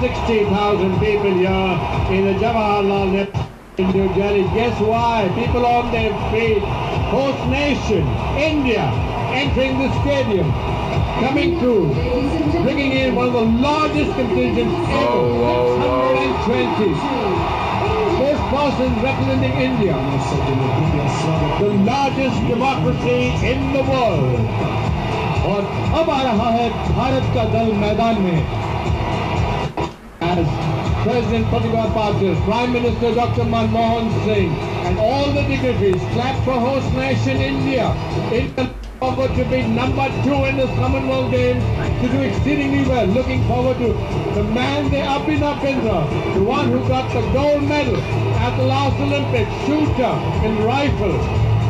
60,000 people here in the Jawaharlal Nehru in New Delhi. Guess why? People on their feet. Host nation, India, entering the stadium, coming through, bringing in one of the largest contingents ever, 620 spokespersons representing India, the largest democracy in the world. और अब आ रहा है भारत का दल मैदान में. As President Pratibha Patil, Prime Minister Dr. Manmohan Singh, and all the dignitaries clap for host nation India. India forward to be number 2 in this Commonwealth Games, to do exceedingly well. Looking forward to the man, the Abhinav Bindra, the one who got the gold medal at the last Olympics, shooter in rifle.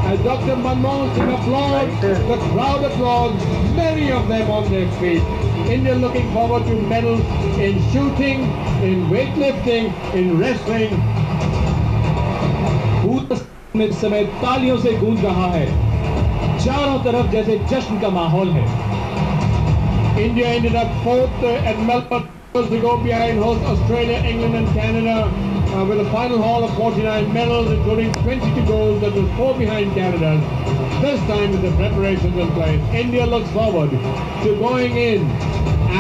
As Dr. Manmohan Singh applauds, the crowd applauds, many of them on their feet. India looking forward to medals in shooting, in weightlifting, in wrestling. पूरे इस समय तालियों से गूंज रहा है. चारों तरफ जैसे जश्न का माहौल है. India ended up 4th at Melbourne to go behind host Australia, England and Canada with a final haul of 49 medals, including 22 golds. That was 4 behind Canada. This time with the preparations in place, India looks forward to going in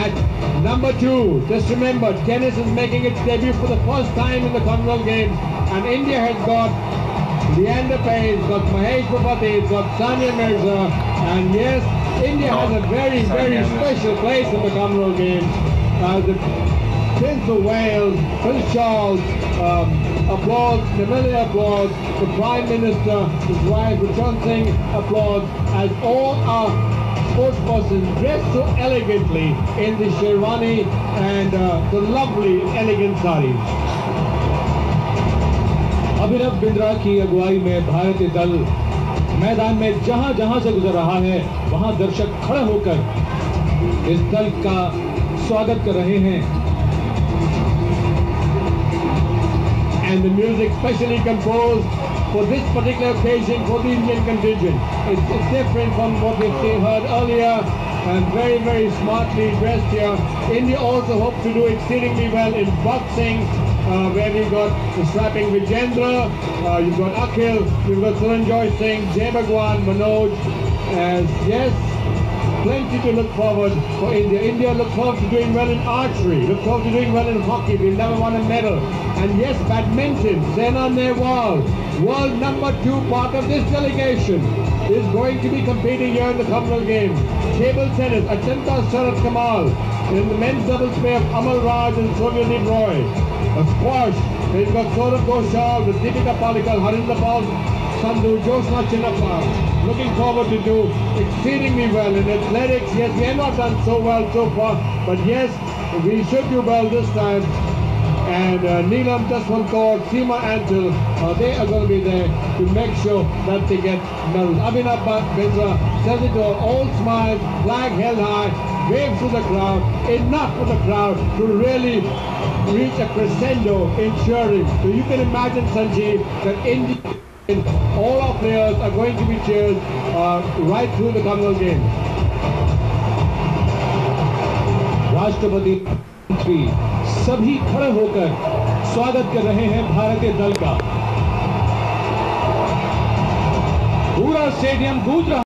at number 2. Just remember, tennis is making its debut for the first time in the Commonwealth Games, and India has got Leander Paes, it's got Mahesh Bhupathi, it's got Sania Mirza, and yes, India has a very, very special place in the Commonwealth Games. The Prince of Wales, Prince Charles, applauds, the Camilla applauds, the Prime Minister, his wife, Ruchhan Singh applauds, as all our sportspersons dressed so elegantly in the sherwani and the lovely, elegant saris. Abhinav Bindra की अगुवाई में भारतीय दल मैदान में जहां जहां से गुजर रहा है, वहां दर्शक खड़े होकर इस दल का स्वागत कर रहे हैं. And the music specially composed for this particular occasion for the Indian contingent. It's different from what we've heard earlier, and very, very smartly dressed here. India also hopes to do exceedingly well in boxing, where we've got the strapping Vijendra, you've got Akhil, you've got Suranjoy Singh, Jay Bhagwan, Manoj. Yes, plenty to look forward for India. India looks forward to doing well in archery, looks forward to doing well in hockey. We've never won a medal. And yes, badminton, Saina Nehwal, world number 2, part of this delegation, is going to be competing here in the Commonwealth Games. Table tennis, Achanta Sharat Kamal. In the men's doubles pair of Amal Raj and Soumyadeep Roy. A squash, we've got Saurabh Ghoshal, with Deepika Palikal, Harinder Paul, Sandhu, Jyotsna Chinnappa. Looking forward to do exceedingly well in athletics. Yes, we have not done so well so far, but yes, we should do well this time. And Neelam Jaswantkar, Seema Antil, they are going to be there to make sure that they get medals. Abhinav Bindra says it all, all smiles, flag held high, waves to the crowd, enough for the crowd to really reach a crescendo in cheering. So you can imagine, Sanjeev, that India, all our players are going to be cheered right through the Commonwealth Games. राष्ट्रपति मंत्री सभी खड़े होकर स्वागत कर रहे हैं भारतीय दल का. पूरा स्टेडियम गूंज रहा